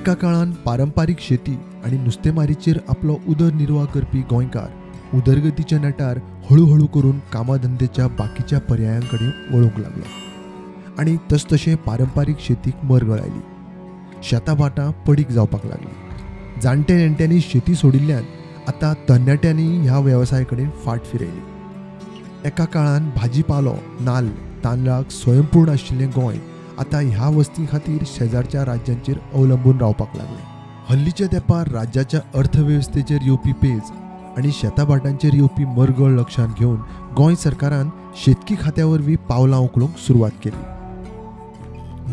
एका काळान पारंपारीक शेती आणि नुस्तेमारीचेर आपलो उदरनिर्वाह करपी गोंयकार उदरगतीच्या नेटार हळूहळू करून कामाधंदेच्या बाकीच्या पर्यायांकडे वळूंक लागलो आणि तसतशें पारंपारीक शेतीक मरगळ आयली. शेतां भाटां पडीक जावपाक लागली. जाणटे नेणट्यांनी शेती सोडिल्ल्यान आतां तरणाट्यांनी ह्या वेवसाया कडेन फाट फिरयली. एका काळान भाजीपालो नाल्ल तांदळाक स्वयंपूर्ण आशिल्लें गोंय आतां ह्या वस्ती खातीर शेजारच्या राज्यांचेर अवलंबून रावपाक लागलें. हल्लीच्या तेंपार राज्याच्या अर्थवेवस्थेचेर येवपी पेज आनी शेतां भाटांचेर येवपी मरगळ लक्षांत घेवन गोंय सरकारान शेतकी खात्या वरवीं पावलां उखलूंक सुरवात केली.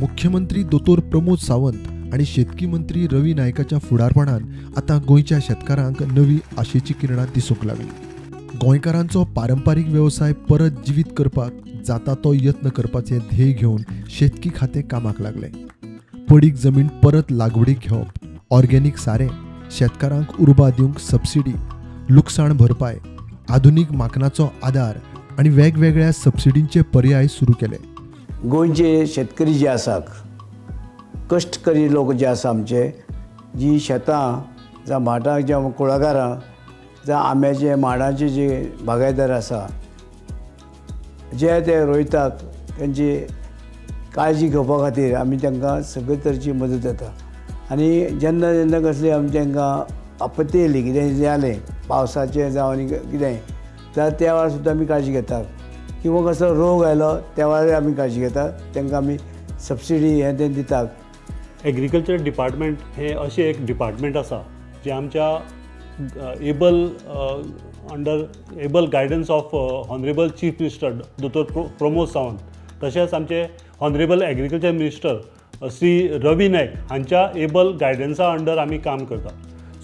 मुख्यमंत्री दोतोर प्रमोद सावंत आनी शेतकी मंत्री रवी नायकाच्या फुडारपणान आतां गोंयच्या शेतकारांक नवी आशेची किरणां दिसूंक लागली. गोंयकारांचो पारंपारीक वेवसाय परत जिवीत करपाक जाता तो यत्न करपाचें ध्येय घेवन शेतकी खातें कामाक लागलें. पडीक जमीन परत लागवडीक घेवप, ऑर्गेनीक सारें, शेतकारांक उर्बा दिवंक सबसिडी, लुकसाण भरपाय, आधुनीक माखनाचो आदार आनी वेगवेगळ्या सबसिडींचे पर्याय सुरू केले. गोंयचे शेतकरी जे आसात, कश्टकरी लोक जे आसा आमचे, जी शेतां जावं भाटां जावं कुळागरां जावं आंब्याचे माडाचे जे बागायदार आसा जे ते रोयतात, त्यांची काळजी घेवपा खातीर आमी तांकां सगळे तरेची मदत जाता. आनी जेन्ना जेन्ना कसली आमी तांकां आपत्ती येयली, कितेंय जालें पावसाचें जावं आनी कितेंय जाल्यार त्या वेळार सुद्दां आमी काळजी घेतात. किंवा कसलो रोग आयलो त्या वेळार आमी काळजी घेतात, तांकां आमी सबसिडी हें तें दितात. एग्रीकल्चर डिपार्टमेंट हे अशें एक डिपार्टमेंट आसा जे आमच्या able guidance of honourable chief minister दोतोर प्रमोद सावंत, तशेंच आमचे honourable agriculture minister Shri Ravi Naik हांच्या एबल गायडन्सा अंडर आमी काम करता.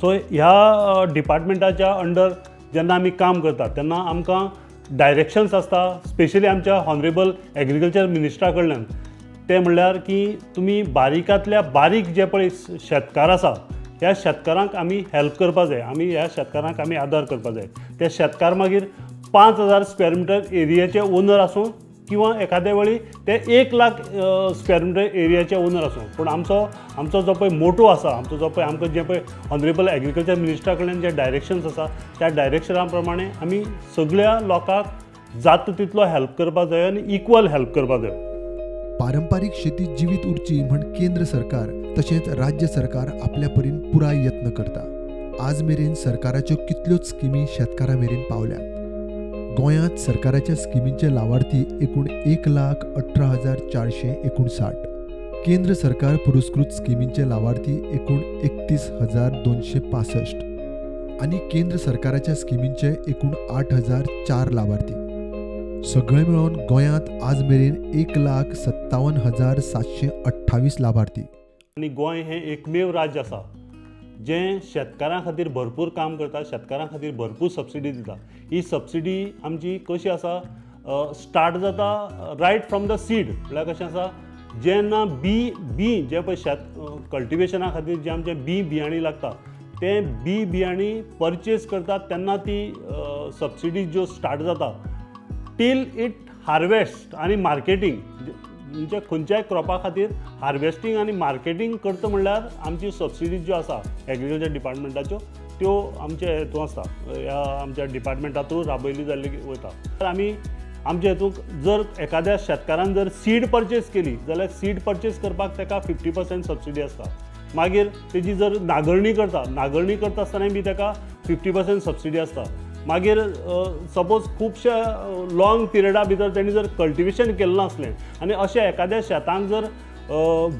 सो ह्या डिपार्टमेंटाच्या अंडर जेन्ना आमी काम करता तेन्ना आमकां डायरेक्शन्स आसता, स्पेशली आमच्या ऑनरेबल एग्रीकल्चर मिनिस्टरा कडल्यान. ते म्हणल्यार की तुमी बारीकांतल्या बारीक जे पळय शेतकार आसा ह्या शेतकारांक आमी हेल्प करपा जाय, आमी ह्या शेतकारांक आमी आदार करपा जाय. ते शेतकार मागीर 5,000 स्क्वेअर मिटर एरियाचे ओनर आसूं किंवा एखाद्या वेळी ते 1,00,000 स्क्वेअर मिटर एरियाचे ओनर आसूं. पूण आमचो जो पळय मोटो आसा, आमचो जो पळय आमकां जे पळय ऑनरेबल एग्रीकल्चर मिनिस्टरा कडल्यान जे डायरेक्शन्स आसा त्या डायरेक्शना प्रमाणे आमी सगळ्या लोकांक जाता तितलो हेल्प करपा जाय आनी इक्वल हेल्प करपा जाय. पारंपारीक शेती जिवीत उरची म्हण केंद्र सरकार तशेंच राज्य सरकार आपल्या परीन पुराय यत्न करता. आज मेरेन सरकाराच्यो कितल्योच स्किमी शेतकारां मेरेन पावल्यात. गोंयांत सरकाराच्या स्किमींचे लावार्थी एकूण 1,18,459. केंद्र सरकार पुरस्कृत स्किमींचे लावार्थी एकूण 31,265 आणि केंद्र सरकाराच्या स्किमींचे एकूण 8,004 लावार्थी. सगळे मेळोन गोंयांत आज मेरेन 1,57,728 लाभार्थी. आनी गोंय हें एकमेव राज्य आसा जें शेतकारां खातीर भरपूर काम करता, शेतकारां खातीर भरपूर सबसिडी दिता. ही सबसिडी आमची कशी आसा, स्टार्ट जाता रायट फ्रॉम द सीड. म्हळ्यार कशें आसा, जेन्ना बी जे पळय शेत कल्टिवेशना खातीर जे आमचे बियाणी लागता ते बियाणी परचेज करतात तेन्ना ती सबसिडी ज्यो स्टार्ट जाता टील इट हार्वेस्ट आनी मार्केटींग, म्हणजे खंयच्याय क्रॉपा खातीर हार्वेस्टींग आनी मार्केटींग करता म्हणल्यार आमची सबसिडी ज्यो आसा एग्रीकल्चर डिपार्टमेंटाच्यो त्यो आमच्या हेतून आसता, ह्या आमच्या डिपार्टमेंटा थ्रू राबयली जाल्ली वता. तर आमी आमच्या हेतूंक जर एखाद्या शेतकारान जर सीड परचेज केली जाल्यार सीड परचेज करपाक ताका 50% सबसिडी आसता. मागीर तेजी जर नागरणी करता आसतना बी ताका 50% सबसिडी आसता. मागीर सपोज खुबशे लॉंग पिरियडा भितर तेणी जर कल्टिवेशन केलें नासलें आनी अशें एखाद्या शेतांक जर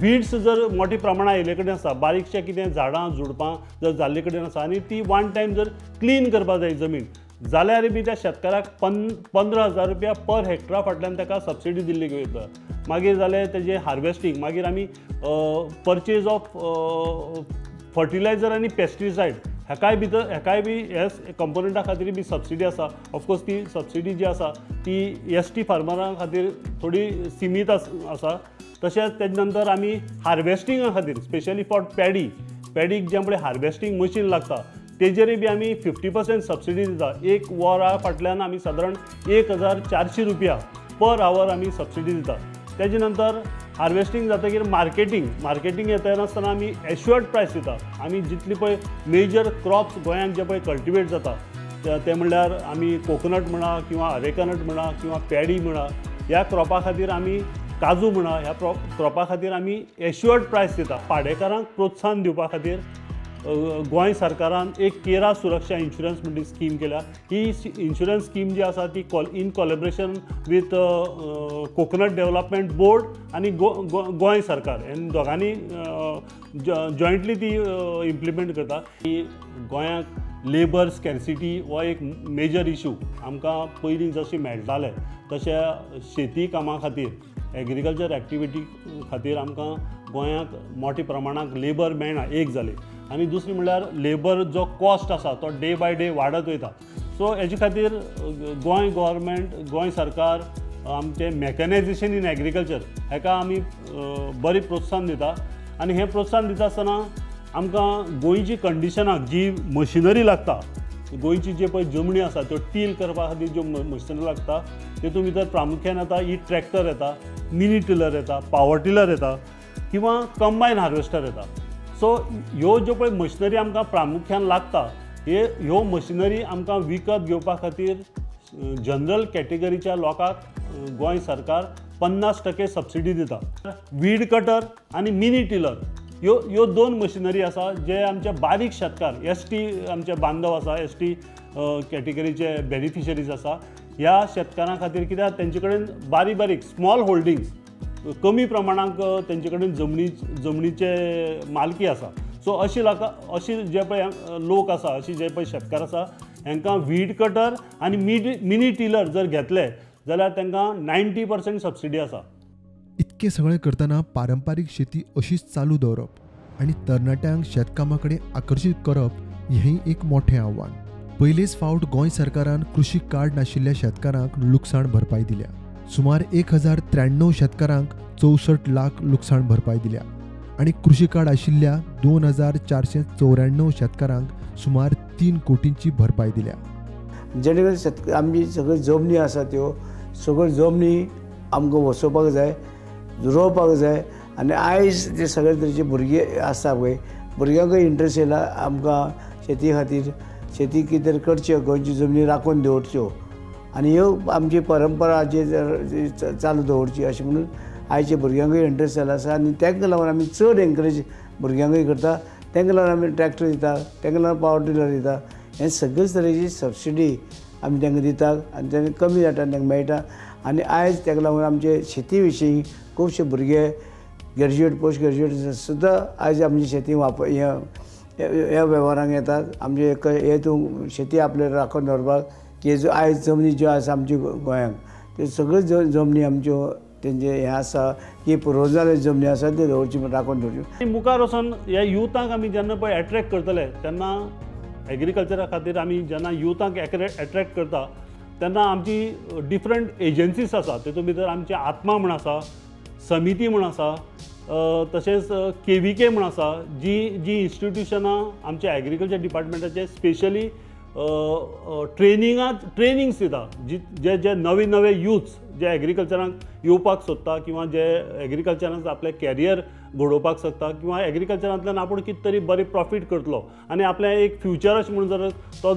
वीड्स जर मोठ्या प्रमाणात येयले कडेन आसा, बारीकशें कितें झाडां झुडपां जर जाल्ले कडेन आसा आनी ती वन टायम जर क्लीन करपा जाय जमीन जाल्यार बी त्या शेतकाराक 15,000 रुपया पर हेक्टरा फाटल्यान ताका सबसिडी दिल्ली वयता. मागीर जालें तेजें हार्वेस्टींग, मागीर आमी परचेज ऑफ फर्टिलायझर आनी पेस्टिसायड हेकाय बी हे कंपोनंटा खातीर बी सबसिडी आसा. ऑफकोर्स ती सबसिडी जी आसा ती ST फार्मरां खातीर थोडी सीमीत आसा. तशेंच तेजे नंतर आमी हार्वेस्टिंगा खातीर स्पेशली फॉर पॅडीक जें पळय हार्वेस्टींग मशीन लागता तेजेरय बी आमी 50% सबसिडी दिता. एक वरा फाटल्यान आमी सादारण 1,400 रुपया पर आवर आमी सबसिडी दिता. तेजे नंतर हार्वेस्टींग जातकीर मार्केटींग येता नासतना आमी एश्युअर्ड प्रायस दिता. आमी जितली पळय मेजर क्रॉप्स गोंयांत जे पळय कल्टिवेट जाता ते म्हणल्यार आमी कोकोनट म्हणा किंवा अरेकानट म्हणा किंवा पॅडी म्हणा, ह्या क्रॉपा खातीर आमी काजू म्हणा, ह्या क्रॉपा खातीर आमी एश्युअर्ड प्रायस दिता. पाडेकारांक प्रोत्साहन दिवपा खातीर गोंय सरकारान एक केरा सुरक्षा इन्शुरन्स म्हणटी स्कीम केल्या. ही इन्शुरन्स स्कीम जी आसा ती in collaboration with coconut development board आनी गोंय सरकार हे दोगांनी जॉयंटली ती इम्प्लिमेंट करता. ही गोंयांक लेबर स्कॅरसिटी हो एक मेजर इशू आमकां पयलीं जशें मेळटालें तशें शेती कामां खातीर एग्रीकल्चर एक्टिविटी खातीर आमकां गोंयांत मोठ्या प्रमाणांत लेबर मेळना, एक जालें. आनी दुसरी म्हणल्यार लेबर जो कॉस्ट आसा तो डे बाय डे वाडत वयता. सो हेजे खातीर गोंय गव्हर्मेंट, गोंय सरकार आमचे मॅकनायजेशन इन एग्रीकल्चर हेका आमी बरी प्रोत्साहन दिता. आनी हें प्रोत्साहन दिता आसतना आमकां गोंयची कंडिशनाक जी मशिनरी लागता, गोंयची जे पळय जमनी आसा त्यो टील करपा खातीर ज्यो मशिनरी लागता तेतूंत भितर प्रामुख्यान येता ही ट्रॅक्टर येता, मिनी टिलर येता, पावर टिलर येता किंवा कंबायन हार्वेस्टर येता. सो ह्यो ज्यो पळय मशिनरी आमकां प्रामुख्यान लागता ह्यो मशिनरी आमकां विकत घेवपा खातीर जनरल कॅटेगरीच्या लोकांक गोंय सरकार 50% सबसिडी दिता. वीड कटर आनी मिनी टिलर ह्यो दोन मशिनरी आसा जे आमचे बारीक शेतकार ST आमचे बांदव आसा, ST कॅटेगरीचे बेनिफिशरीज आसा, ह्या शेतकारां खातीर कित्याक तेंचे कडेन बारीक स्मॉल होल्डिंग्स कमी प्रमाणांक तेंचे कडेन जमनीचे मालकी आसा. सो अशी जे पळय लोक आसा, अशी जे पळय शेतकार आसा हांकां वीड कटर आनी मिनी टिलर जर घेतले जाल्यार तांकां 90% सबसिडी आसा. इतके सगळें करतना पारंपारीक शेती अशीच चालू दवरप आनी तरणाट्यांक शेतकामा कडेन आकर्शीत करप हेंय एक मोठें आव्हान. पयलेच फावट गोंय सरकारान कृषी कार्ड नाशिल्ल्या शेतकारांक लुकसाण भरपाय दिल्या. सुमार 1093 शेतकारांक 64 लाख लुकसाण भरपाय दिल्या आनी कृषी कार्ड आशिल्ल्या 2494 शेतकारांक सुमार 3 कोटींची भरपाय दिल्या. जेणे करून आमची सगळ्यो जमनी आसा त्यो सगळ्यो जमनी आमकां वचोवपाक जाय, रोवपाक जाय. आनी आयज जे सगळे तरेचे भुरगे आसा पळय, भुरग्यांकूय इंट्रस्ट येयला आमकां शेती खातीर शेती कितें तरी करच्यो, गोंयच्यो जमनी राखून दवरच्यो आनी ह्यो आमची परंपरा जी चालू दवरची अशें म्हणून आयच्या भुरग्यांकूय इंट्रस्ट जाला आसा. आनी तांकां लागून आमी चड एनकरेज भुरग्यांकूय करता. तांकां लागून आमी ट्रॅक्टर दिता, तांकां लागून पावर टिलर दिता. हे सगळेच तरेची सबसिडी आमी तांकां दितात आनी तांकां कमी जाता तांकां मेळटा. आनी आयज ताका लागून आमचे शेती विशीं खुबशे भुरगे ग्रॅज्युएट पोस्ट ग्रॅज्युएट सुद्दां आयज आमची शेती ह्या वेव्हारांक येतात. आमचे हेतून शेती आपले राखून दवरपाक की आयज जमनी ज्यो आसा आमची गोंयांक त्यो सगळ्यो जमनी आमच्यो तेंचे हें आसा की रोजाले जमनी आसा त्यो दवरची राखून दवरच्यो. मुखार वचून ह्या युथांक आमी जेन्ना पळय एट्रॅक्ट करतले तेन्ना एग्रीकल्चरा खातीर आमी जेन्ना युथांक एट्रॅक्ट करता तेन्ना आमची डिफरंट एजन्सीज आसा. तेतूंत भितर आमचे आत्मा म्हूण आसा, समिती म्हूण आसा, तशेंच KVK म्हूण आसा, जी इन्स्टिट्यूशनां आमच्या एग्रीकल्चर डिपार्टमेंटाचे स्पेशली ट्रेनिंग्स दिता. जे नवे युथ्स जे एग्रीकल्चरांक येवपाक सोदता किंवा जे एग्रीकल्चरांत आपलें कॅरियर घडोवपाक सोदता किंवा एग्रीकल्चरांतल्यान आपूण कितें तरी बरें प्रॉफीट करतलो आनी आपलें एक फ्युचर अशें म्हणून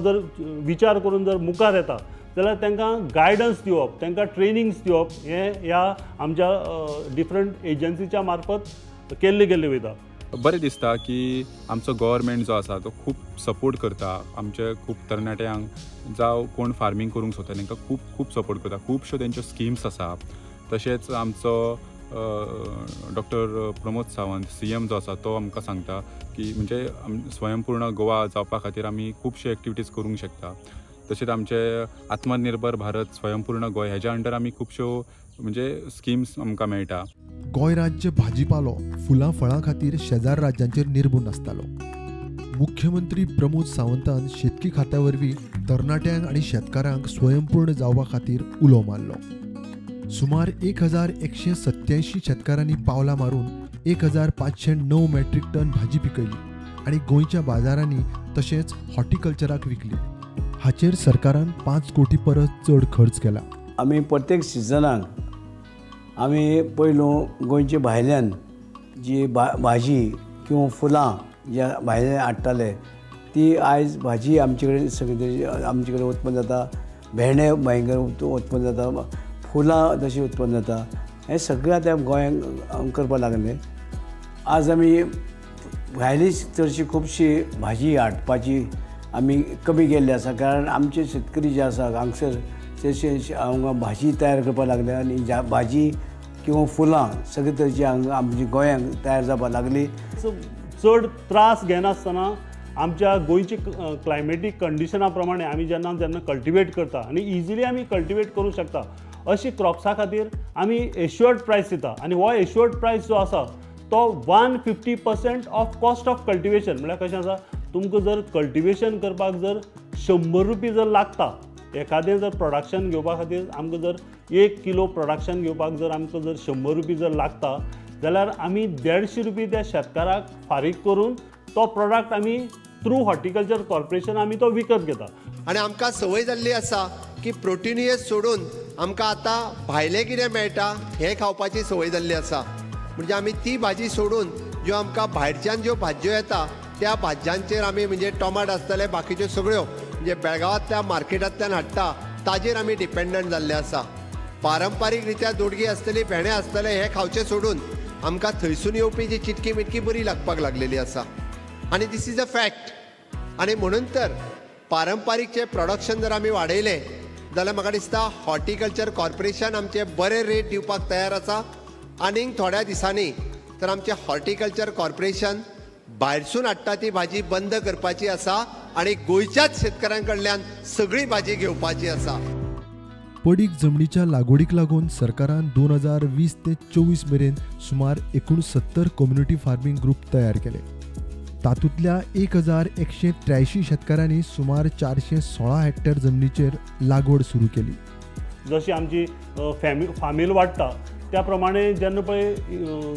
जर विचार करून जर मुखार येता जाल्यार तांकां गायडन्स दिवप, तांकां ट्रेनिंग्स दिवप हें ह्या आमच्या डिफरंट एजन्सीच्या मार्फत केल्लें वयता. बरें दिसता की आमचो गव्हर्मेंट जो आसा तो खूब सपोर्ट करता. आमचे खूब तरणाट्यांक जावं कोण फार्मींग करूंक सोदता तांकां खूब सपोर्ट करता. खुबश्यो तेंच्यो स्किम्स आसा. तशेंच आमचो डॉक्टर प्रमोद सावंत CM जो आसा तो आमकां सांगता की म्हणजे स्वयंपूर्ण गोवा जावपा खातीर आमी खुबशे एक्टिविटीज करूंक शकता. तशेंच आमचे आत्मनिर्भर भारत स्वयंपूर्ण गोंय हेज्या अंडर आमी खुबश्यो म्हणजे स्किम्स आमकां मेळटा. गोंय राज्य भाजीपालो फुलां फळां खातीर शेजार राज्यांचेर निर्भून आसतालो. मुख्यमंत्री प्रमोद सावंतान शेतकी खात्या वरवीं तरणाट्यांक आनी शेतकारांक स्वयंपूर्ण जावपा खातीर उलो मारलो. सुमार 1187 शेतकारांनी पावलां मारून 1509 मॅट्रिक टन भाजी पिकयली आनी गोंयच्या बाजारांनी तशेंच हॉर्टिकल्चराक विकली. हाचेर सरकारान 5 कोटी परस चड खर्च केला. आमी प्रत्येक सिजनाक आमी पयलू गोंयचे भायल्यान जी भाजी किंवा फुलां जे भायल्यान हाडटाले ती आयज भाजी आमचे कडेन सगळे आमचे कडेन उत्पन्न जाता, भेंडे भयंकर उत्पन्न जाता, फुलां तशी उत्पन्न जाता, हें सगळें आतां गोंयांत करपाक लागले. आज आमी भायली चडशी खुबशी भाजी हाडपाची आमी कमी केल्ली आसा, कारण आमचे शेतकरी जे आसा हांगसर तशे हांगा भाजी तयार करपाक लागले आनी भाजी किंवा फुलां सगळे तरेची हांगा आमची गोंयांत तयार जावपाक लागली. चड त्रास घेनासतना आमच्या गोंयची क्लायमेटीक कंडिशना प्रमाणे आमी जेन्ना कल्टिवेट करता आनी इजिली आमी कल्टिवेट करूं शकता अशी क्रॉप्सा खातीर आमी एश्युअर्ड प्रायस दिता. आनी हो एश्युअर्ड प्रायस जो आसा तो 150% ऑफ कॉस्ट ऑफ कल्टिवेशन. म्हळ्यार कशें आसा, तुमकां जर कल्टिवेशन करपाक जर 100 रुपया जर लागता, एखादें जर प्रोडक्शन घेवपा खातीर आमकां जर 1 किलो प्रोडक्शन घेवपाक जर आमकां जर 100 रुपया जर लागता, जाल्यार आमी 150 रुपया त्या शेतकाराक फारीक करून तो प्रोडक्ट आमी थ्रू हॉर्टिकल्चर कॉर्पोरेशन आमी तो विकत घेता. आनी आमकां संवय जाल्ली आसा की प्रोटिनियस सोडून आमकां आतां भायलें कितें मेळटा हें खावपाची संवय जाल्ली आसा. म्हणजे आमी ती भाजी सोडून ज्यो आमकां भायरच्यान ज्यो भाजयो येता त्या भाजयांचेर आमी म्हणजे टोमाट आसतले बाकीच्यो सगळ्यो म्हणजे बेळगांवांतल्या मार्केटांतल्यान हाडटा ताजेर आमी डिपेंडंट जाल्ले आसा. पारंपारीक रित्या दोडगी आसतली, भेंडे आसतले हे खावचे सोडून आमकां थंयसून येवपी जी चिटकी मिटकी बरी लागपाक लागलेली आसा. आनी दीस इज अ फॅक्ट. आनी म्हणून तर पारंपारीकचे प्रोडक्शन जर आमी वाडयलें जाल्यार म्हाका दिसता हॉर्टिकल्चर कॉर्पोरेशन आमचे बरे रेट दिवपाक तयार आसा. आनीक थोड्या दिसांनी तर आमचे हॉर्टिकल्चर कॉर्पोरेशन भायरसून हाडटा ती भाजी बंद करपाची आसा आनी गोंयच्याच शेतकऱ्यां कडल्यान सगळी भाजी घेवपाची आसा. पडीक जमनीच्या लागवडीक लागून सरकारान 2020 ते 24 मेरेन सुमार 69 कम्युनिटी फार्मिंग ग्रुप तयार केले. तातूंतल्या 1183 शेतकारांनी सुमार 416 हेक्टर जमनीचेर लागवड सुरू केली. जशी आमची फामील वाडटा त्या प्रमाणे जेन्ना पळय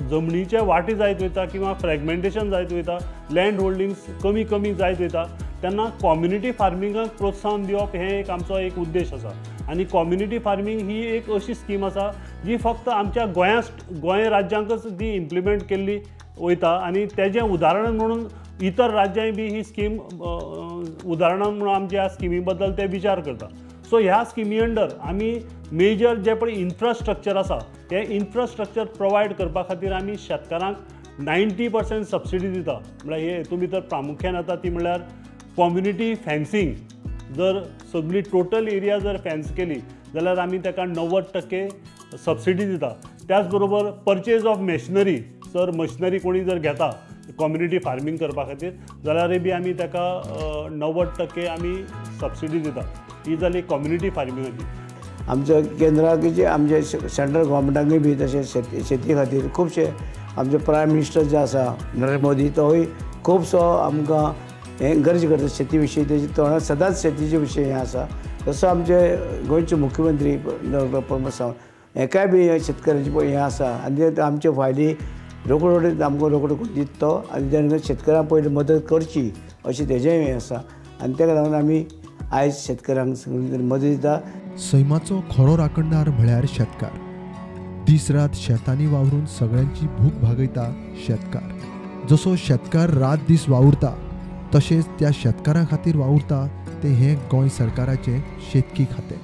जमनीचे वाटे जायत वयता किंवा फ्रॅगमेंटेशन जायत वयता, लँड होल्डिंग्स कमी कमी जायत वयता, तेन्ना कम्युनिटी फार्मिंगाक प्रोत्साहन दिवप हें एक आमचो एक उद्देश आसा. आनी कम्युनिटी फार्मिंग ही एक अशी स्कीम आसा जी फक्त आमच्या गोंय राज्यांकच ती इम्प्लिमेंट केल्ली वयता आनी तेजें उदाहरण म्हणून इतर राज्यांय बी ही स्कीम उदाहरणां म्हणून आमच्या ह्या स्किमी बद्दल ते विचार करता. सो ह्या स्किमी अंडर आमी मेजर जे पळय इन्फ्रास्ट्रक्चर आसा ते इन्फ्रास्ट्रक्चर प्रोवायड करपा खातीर आमी शेतकारांक 90% सबसिडी दिता. म्हळ्यार हे हितून भितर प्रामुख्यान येता ती म्हळ्यार कम्युनिटी फेन्सिंग. जर सगळी टोटल एरिया जर फेन्स केली जाल्यार आमी ताका 90% सबसिडी दिता. त्याच बरोबर परचेज ऑफ मशिनरी, जर मशिनरी कोणी जर घेता कम्युनिटी फार्मिंग करपा खातीर जाल्यार बी आमी ताका 90% आमी सबसिडी दिता. ही जाली कम्युनिटी फार्मिंगाची. आमच्या केंद्राक जे आमचे सेंट्रल गव्हर्मेंटाकूय बी तशें शेती खातीर खुबशे आमचे प्रायम मिनिस्टर जे आसा नरेंद्र मोदी तोय खुबसो आमकां हें गरज करता शेती विशीं. तेजे तोंडार सदांच शेतीचे विशय हें आसा. तसो आमचे गोंयचे मुख्यमंत्री डॉ प्रमोद सावंत हेकाय बी शेतकऱ्याचे पळय हें आसा आनी ते आमचे फायली रोखडे आमकां रोखडो दिता तो आनी तेन्ना शेतकऱ्यांक पयलीं मदत करची अशें तेजेंय हें आसा. आनी तेका लागून आमी आयज शेतकऱ्यांक सगळी मदत दिता. सैमाचो खरो राखणदार म्हळ्यार शेतकार. दीस रात शेतांनी वावरून सगळ्यांची भूक भागयता शेतकार. जसो शेतकार रात दीस वावुरता तशेंच त्या शेतकारां खातीर वावुरता तें हें गोंय सरकाराचें शेतकी खातें.